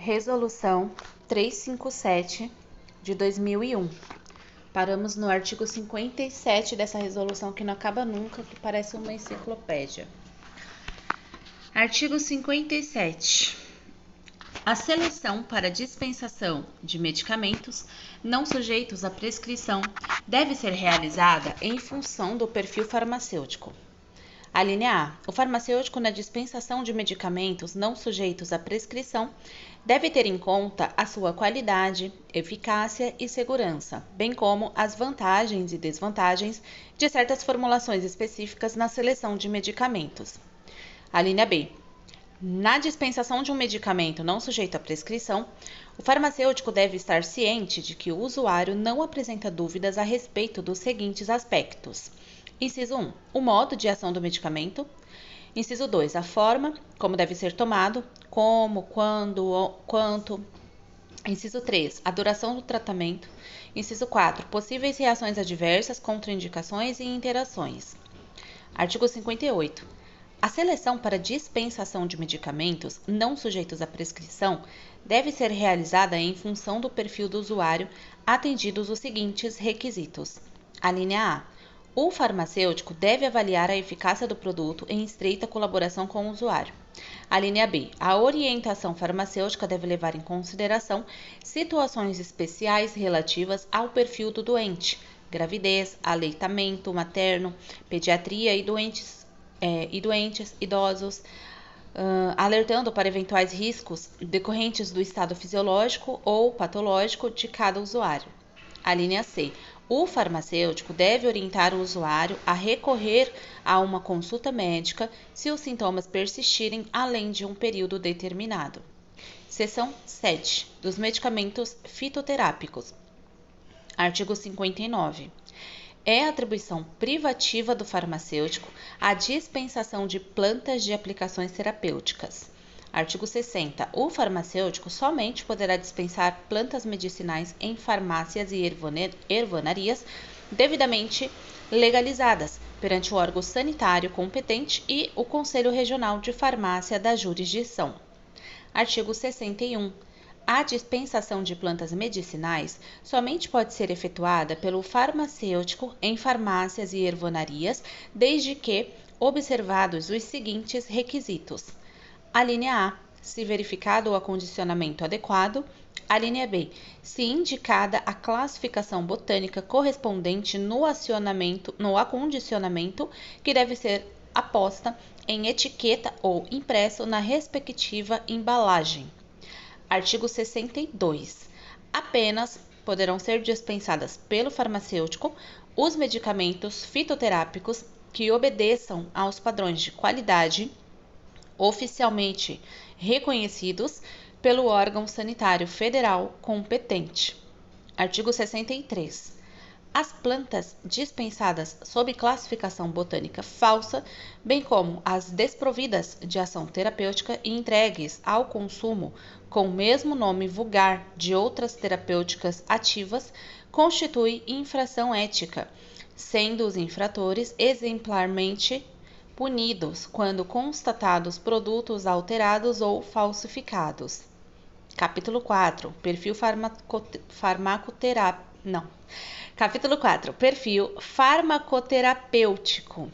Resolução 357 de 2001. Paramos no artigo 57 dessa resolução que não acaba nunca, que parece uma enciclopédia. Artigo 57. A seleção para dispensação de medicamentos não sujeitos à prescrição deve ser realizada em função do perfil farmacêutico. A linha A. O farmacêutico na dispensação de medicamentos não sujeitos à prescrição deve ter em conta a sua qualidade, eficácia e segurança, bem como as vantagens e desvantagens de certas formulações específicas na seleção de medicamentos. A linha B. Na dispensação de um medicamento não sujeito à prescrição, o farmacêutico deve estar ciente de que o usuário não apresenta dúvidas a respeito dos seguintes aspectos. Inciso 1. O modo de ação do medicamento. Inciso 2. A forma, como deve ser tomado, como, quando, quanto. Inciso 3. A duração do tratamento. Inciso 4. Possíveis reações adversas, contraindicações e interações. Artigo 58. A seleção para dispensação de medicamentos não sujeitos à prescrição deve ser realizada em função do perfil do usuário, atendidos os seguintes requisitos. A linha A. O farmacêutico deve avaliar a eficácia do produto em estreita colaboração com o usuário. A linha B. A orientação farmacêutica deve levar em consideração situações especiais relativas ao perfil do doente, gravidez, aleitamento materno, pediatria e doentes, idosos, alertando para eventuais riscos decorrentes do estado fisiológico ou patológico de cada usuário. A linha C. O farmacêutico deve orientar o usuário a recorrer a uma consulta médica se os sintomas persistirem além de um período determinado. Seção 7. Dos medicamentos fitoterápicos. Artigo 59. É atribuição privativa do farmacêutico a dispensação de plantas de aplicações terapêuticas. Artigo 60. O farmacêutico somente poderá dispensar plantas medicinais em farmácias e ervanarias devidamente legalizadas perante o órgão sanitário competente e o Conselho Regional de Farmácia da jurisdição. Artigo 61. A dispensação de plantas medicinais somente pode ser efetuada pelo farmacêutico em farmácias e ervanarias, desde que observados os seguintes requisitos. A linha A, se verificado o acondicionamento adequado. A linha B, se indicada a classificação botânica correspondente no acondicionamento que deve ser aposta em etiqueta ou impresso na respectiva embalagem. Artigo 62. Apenas poderão ser dispensadas pelo farmacêutico os medicamentos fitoterápicos que obedeçam aos padrões de qualidade oficialmente reconhecidos pelo órgão sanitário federal competente. Artigo 63. As plantas dispensadas sob classificação botânica falsa, bem como as desprovidas de ação terapêutica e entregues ao consumo com o mesmo nome vulgar de outras terapêuticas ativas, constituem infração ética, sendo os infratores exemplarmente punidos quando constatados produtos alterados ou falsificados. Capítulo 4. Capítulo 4. Perfil farmacoterapêutico.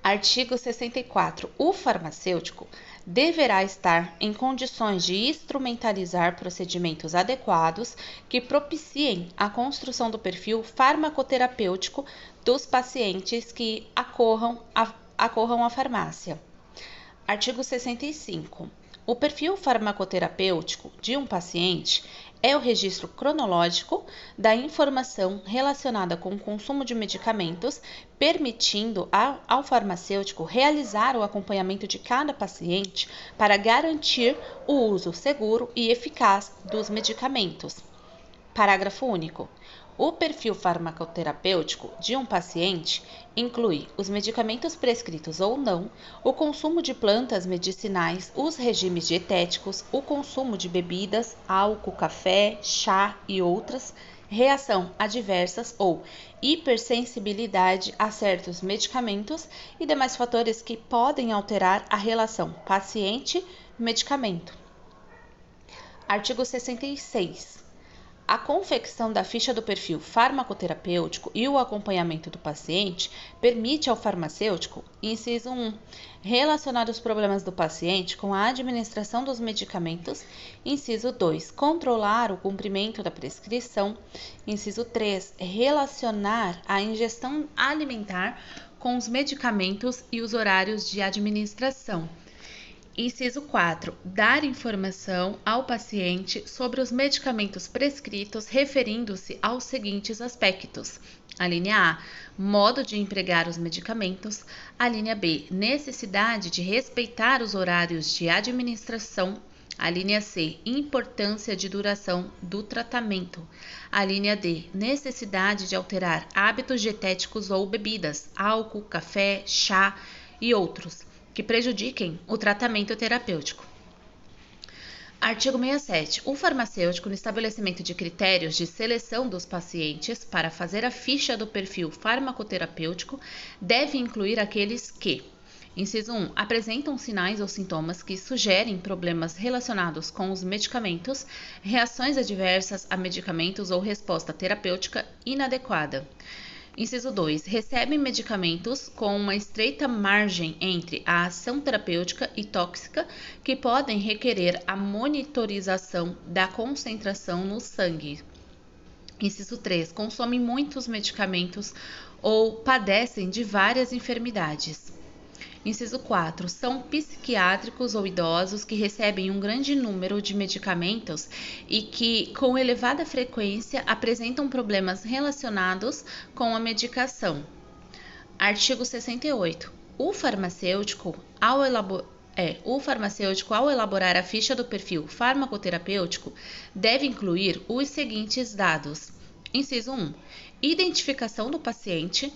Artigo 64. O farmacêutico deverá estar em condições de instrumentalizar procedimentos adequados que propiciem a construção do perfil farmacoterapêutico dos pacientes que acorram à farmácia. Artigo 65. O perfil farmacoterapêutico de um paciente é o registro cronológico da informação relacionada com o consumo de medicamentos, permitindo ao farmacêutico realizar o acompanhamento de cada paciente para garantir o uso seguro e eficaz dos medicamentos. Parágrafo único. O perfil farmacoterapêutico de um paciente inclui os medicamentos prescritos ou não, o consumo de plantas medicinais, os regimes dietéticos, o consumo de bebidas, álcool, café, chá e outras, reação adversas ou hipersensibilidade a certos medicamentos e demais fatores que podem alterar a relação paciente-medicamento. Artigo 66. A confecção da ficha do perfil farmacoterapêutico e o acompanhamento do paciente permite ao farmacêutico, inciso 1, relacionar os problemas do paciente com a administração dos medicamentos, inciso 2, controlar o cumprimento da prescrição, inciso 3, relacionar a ingestão alimentar com os medicamentos e os horários de administração. Inciso 4. Dar informação ao paciente sobre os medicamentos prescritos, referindo-se aos seguintes aspectos. A linha A. Modo de empregar os medicamentos. A linha B. Necessidade de respeitar os horários de administração. A linha C. Importância de duração do tratamento. A linha D. Necessidade de alterar hábitos dietéticos ou bebidas, álcool, café, chá e outros, que prejudiquem o tratamento terapêutico. Artigo 67. O farmacêutico, no estabelecimento de critérios de seleção dos pacientes para fazer a ficha do perfil farmacoterapêutico, deve incluir aqueles que: inciso 1. Apresentam sinais ou sintomas que sugerem problemas relacionados com os medicamentos, reações adversas a medicamentos ou resposta terapêutica inadequada. Inciso 2. Recebem medicamentos com uma estreita margem entre a ação terapêutica e tóxica, que podem requerer a monitorização da concentração no sangue. Inciso 3. Consomem muitos medicamentos ou padecem de várias enfermidades. Inciso 4. São psiquiátricos ou idosos que recebem um grande número de medicamentos e que, com elevada frequência, apresentam problemas relacionados com a medicação. Artigo 68. O farmacêutico, ao elaborar a ficha do perfil farmacoterapêutico, deve incluir os seguintes dados. Inciso 1. Identificação do paciente.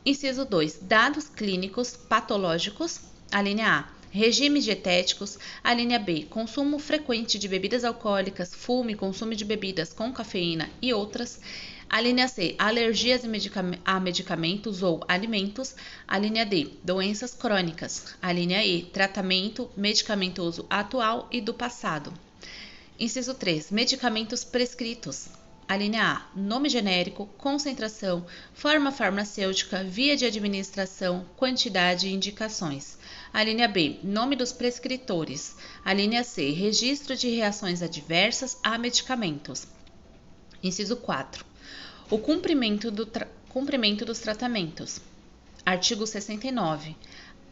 Inciso 2. Dados clínicos patológicos. A linha A. Regimes dietéticos. A linha B. Consumo frequente de bebidas alcoólicas, fumo e consumo de bebidas com cafeína e outras. A linha C. Alergias a medicamentos ou alimentos. A linha D. Doenças crônicas. A linha E. Tratamento medicamentoso atual e do passado. Inciso 3. Medicamentos prescritos. A linha A. Nome genérico, concentração, forma farmacêutica, via de administração, quantidade e indicações. A linha B. Nome dos prescritores. A linha C. Registro de reações adversas a medicamentos. Inciso 4. O cumprimento dos tratamentos. Artigo 69.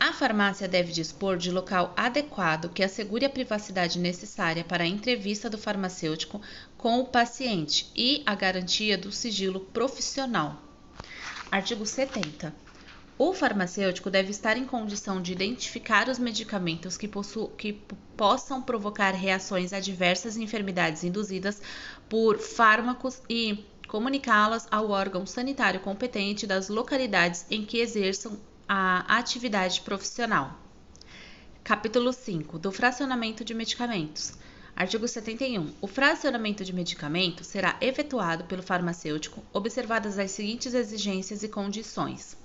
A farmácia deve dispor de local adequado que assegure a privacidade necessária para a entrevista do farmacêutico com o paciente e a garantia do sigilo profissional. Artigo 70. O farmacêutico deve estar em condição de identificar os medicamentos que possam provocar reações adversas e enfermidades induzidas por fármacos e comunicá-las ao órgão sanitário competente das localidades em que exerçam a atividade profissional. Capítulo 5. Do fracionamento de medicamentos. Artigo 71. O fracionamento de medicamentos será efetuado pelo farmacêutico, observadas as seguintes exigências e condições.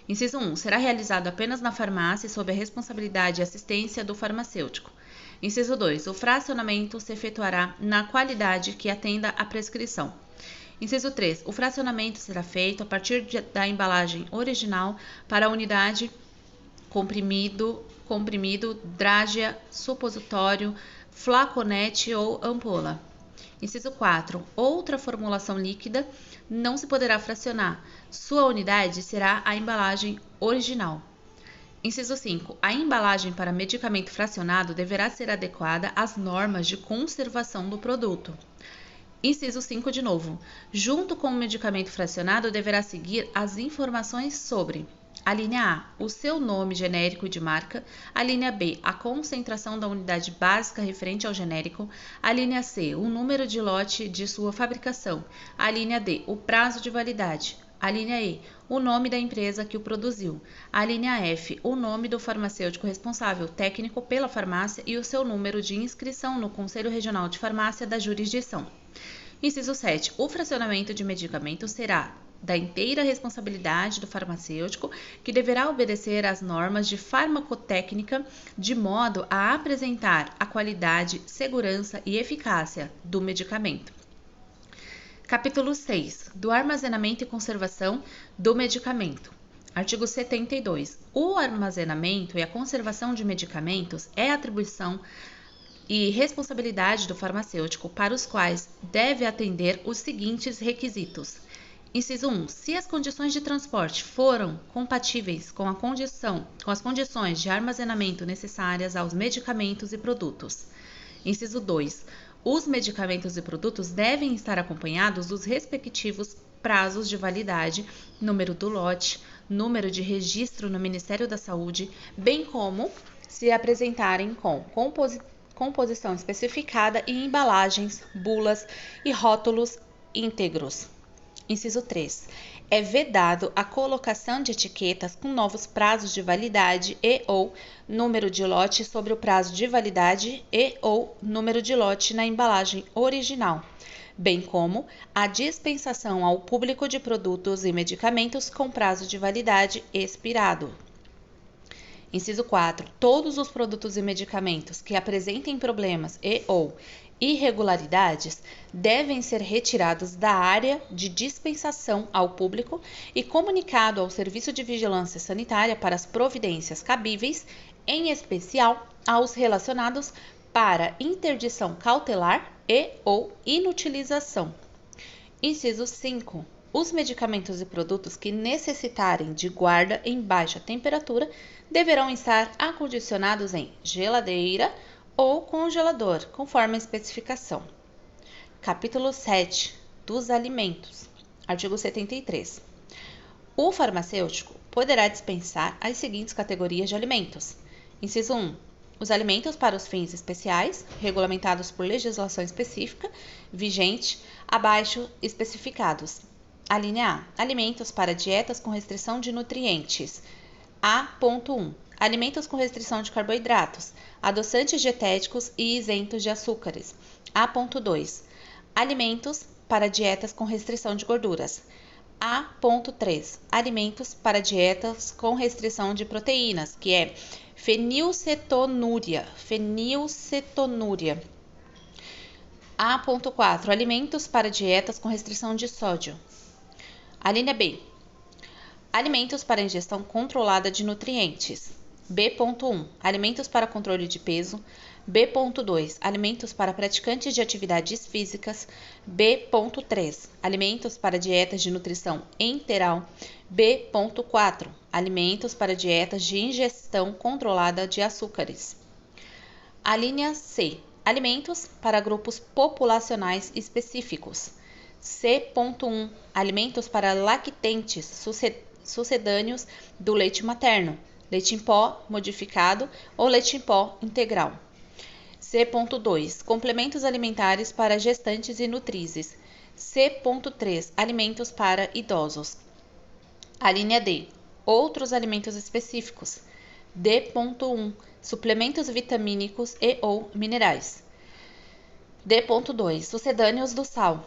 Inciso 1. Será realizado apenas na farmácia sob a responsabilidade e assistência do farmacêutico. Inciso 2. O fracionamento se efetuará na qualidade que atenda à prescrição. Inciso 3. O fracionamento será feito a partir da embalagem original para a unidade comprimido, drágea, supositório, flaconete ou ampola. Inciso 4. Outra formulação líquida não se poderá fracionar. Sua unidade será a embalagem original. Inciso 5. A embalagem para medicamento fracionado deverá ser adequada às normas de conservação do produto. Inciso 5 de novo. Junto com o medicamento fracionado deverá seguir as informações sobre: a linha A, o seu nome genérico de marca. A linha B, a concentração da unidade básica referente ao genérico. A linha C, o número de lote de sua fabricação. A linha D, o prazo de validade. A linha E, o nome da empresa que o produziu. A linha F, o nome do farmacêutico responsável técnico pela farmácia e o seu número de inscrição no Conselho Regional de Farmácia da jurisdição. Inciso 7. O fracionamento de medicamentos será da inteira responsabilidade do farmacêutico, que deverá obedecer às normas de farmacotécnica de modo a apresentar a qualidade, segurança e eficácia do medicamento. Capítulo 6. Do armazenamento e conservação do medicamento. Artigo 72. O armazenamento e a conservação de medicamentos é atribuição e responsabilidade do farmacêutico, para os quais deve atender os seguintes requisitos. Inciso 1. Se as condições de transporte foram compatíveis com as condições de armazenamento necessárias aos medicamentos e produtos. Inciso 2. Os medicamentos e produtos devem estar acompanhados dos respectivos prazos de validade, número do lote, número de registro no Ministério da Saúde, bem como se apresentarem com composição especificada e embalagens, bulas e rótulos íntegros. Inciso 3. É vedado a colocação de etiquetas com novos prazos de validade e ou número de lote sobre o prazo de validade e ou número de lote na embalagem original, bem como a dispensação ao público de produtos e medicamentos com prazo de validade expirado. Inciso 4. Todos os produtos e medicamentos que apresentem problemas e ou irregularidades devem ser retirados da área de dispensação ao público e comunicado ao Serviço de Vigilância Sanitária para as providências cabíveis, em especial aos relacionados para interdição cautelar e ou inutilização. Inciso 5. Os medicamentos e produtos que necessitarem de guarda em baixa temperatura deverão estar acondicionados em geladeira ou congelador, conforme a especificação. Capítulo 7. Dos alimentos. Artigo 73. O farmacêutico poderá dispensar as seguintes categorias de alimentos. Inciso 1. Os alimentos para os fins especiais, regulamentados por legislação específica, vigente, abaixo especificados. A linha A. Alimentos para dietas com restrição de nutrientes. A.1. Alimentos com restrição de carboidratos, adoçantes dietéticos e isentos de açúcares. A.2. Alimentos para dietas com restrição de gorduras. A.3. Alimentos para dietas com restrição de proteínas, que é fenilcetonúria. A.4. Alimentos para dietas com restrição de sódio. A linha B. Alimentos para ingestão controlada de nutrientes. B.1. Alimentos para controle de peso. B.2. Alimentos para praticantes de atividades físicas. B.3. Alimentos para dietas de nutrição enteral. B.4. Alimentos para dietas de ingestão controlada de açúcares. A linha C. Alimentos para grupos populacionais específicos. C.1. Alimentos para lactentes sucedâneos do leite materno, leite em pó modificado ou leite em pó integral. C.2. Complementos alimentares para gestantes e nutrizes. C.3. Alimentos para idosos. A linha D. Outros alimentos específicos. D.1. Suplementos vitamínicos e ou minerais. D.2. Sucedâneos do sal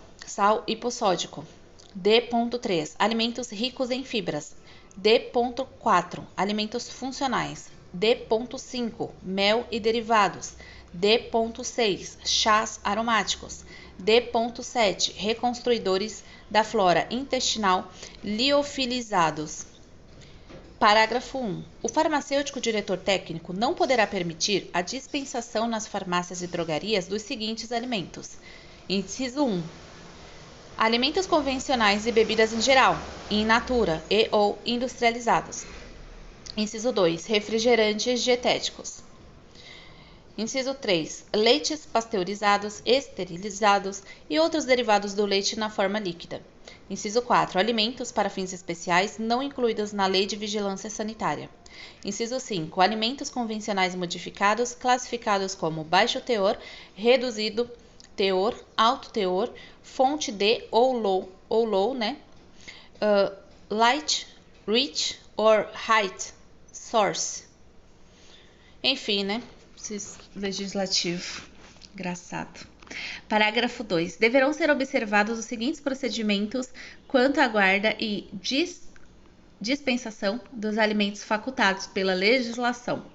hipossódico. D.3. Alimentos ricos em fibras. D.4. Alimentos funcionais. D.5. Mel e derivados. D.6. Chás aromáticos. D.7. Reconstruidores da flora intestinal liofilizados. Parágrafo 1. O farmacêutico diretor técnico não poderá permitir a dispensação nas farmácias e drogarias dos seguintes alimentos. Inciso 1. Alimentos convencionais e bebidas em geral, in natura e ou industrializados. Inciso 2. Refrigerantes dietéticos. Inciso 3. Leites pasteurizados, esterilizados e outros derivados do leite na forma líquida. Inciso 4. Alimentos para fins especiais não incluídos na Lei de Vigilância Sanitária. Inciso 5. Alimentos convencionais modificados classificados como baixo teor, reduzido teor, alto teor, fonte de ou low, light, rich or high source. Enfim, né? Esse legislativo. Engraçado. Parágrafo 2. Deverão ser observados os seguintes procedimentos quanto à guarda e dispensação dos alimentos facultados pela legislação.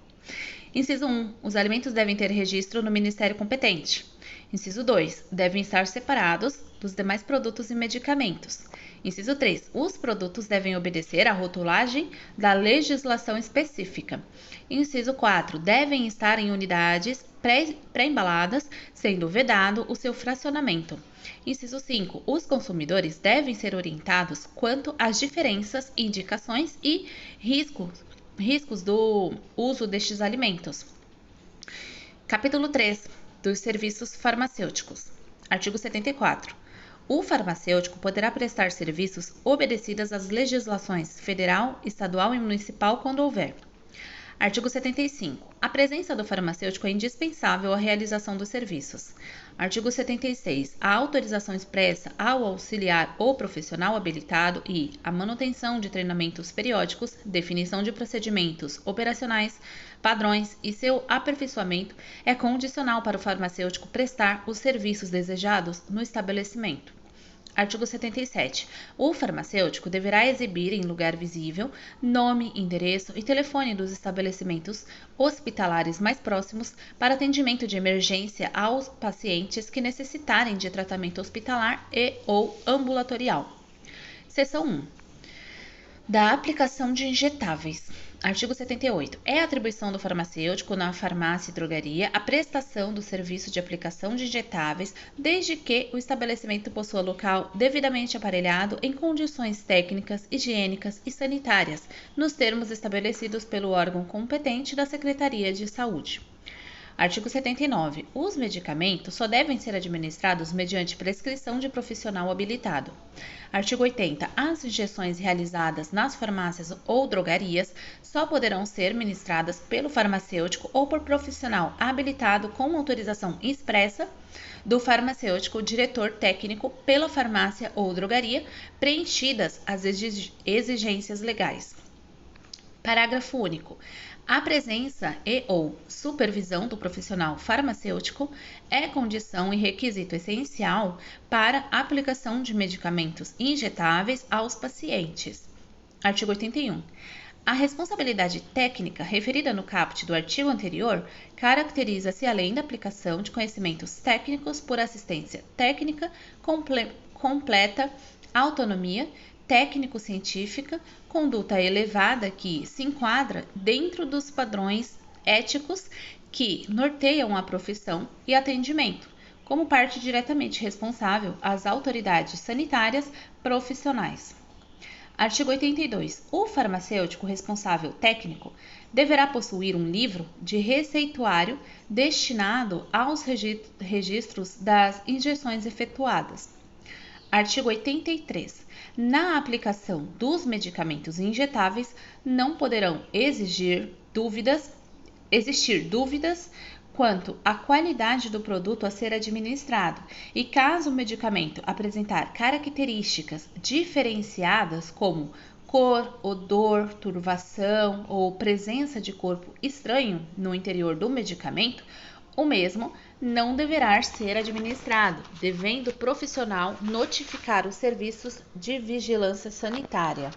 Inciso 1. Os alimentos devem ter registro no Ministério competente. Inciso 2. Devem estar separados dos demais produtos e medicamentos. Inciso 3. Os produtos devem obedecer à rotulagem da legislação específica. Inciso 4. Devem estar em unidades pré-embaladas, sendo vedado o seu fracionamento. Inciso 5. Os consumidores devem ser orientados quanto às diferenças, indicações e riscos do uso destes alimentos. Capítulo 3. Dos serviços farmacêuticos. Artigo 74. O farmacêutico poderá prestar serviços obedecidas às legislações federal, estadual e municipal quando houver. Artigo 75. A presença do farmacêutico é indispensável à realização dos serviços. Artigo 76. A autorização expressa ao auxiliar ou profissional habilitado e a manutenção de treinamentos periódicos, definição de procedimentos operacionais, padrões e seu aperfeiçoamento é condicional para o farmacêutico prestar os serviços desejados no estabelecimento. Artigo 77. O farmacêutico deverá exibir em lugar visível nome, endereço e telefone dos estabelecimentos hospitalares mais próximos para atendimento de emergência aos pacientes que necessitarem de tratamento hospitalar e/ou ambulatorial. Seção 1. Da aplicação de injetáveis. Artigo 78. É atribuição do farmacêutico na farmácia e drogaria a prestação do serviço de aplicação de injetáveis, desde que o estabelecimento possua local devidamente aparelhado em condições técnicas, higiênicas e sanitárias, nos termos estabelecidos pelo órgão competente da Secretaria de Saúde. Artigo 79. Os medicamentos só devem ser administrados mediante prescrição de profissional habilitado. Artigo 80. As injeções realizadas nas farmácias ou drogarias só poderão ser ministradas pelo farmacêutico ou por profissional habilitado com autorização expressa do farmacêutico diretor técnico pela farmácia ou drogaria, preenchidas as exigências legais. Parágrafo único. A presença e/ou supervisão do profissional farmacêutico é condição e requisito essencial para a aplicação de medicamentos injetáveis aos pacientes. Artigo 81. A responsabilidade técnica referida no caput do artigo anterior caracteriza-se além da aplicação de conhecimentos técnicos por assistência técnica completa, autonomia técnico-científica, conduta elevada que se enquadra dentro dos padrões éticos que norteiam a profissão e atendimento, como parte diretamente responsável às autoridades sanitárias profissionais. Artigo 82. O farmacêutico responsável técnico deverá possuir um livro de receituário destinado aos registros das injeções efetuadas. Artigo 83. Na aplicação dos medicamentos injetáveis, não poderão existir dúvidas quanto à qualidade do produto a ser administrado, e caso o medicamento apresentar características diferenciadas como cor, odor, turvação ou presença de corpo estranho no interior do medicamento, o mesmo não deverá ser administrado, devendo o profissional notificar os serviços de vigilância sanitária.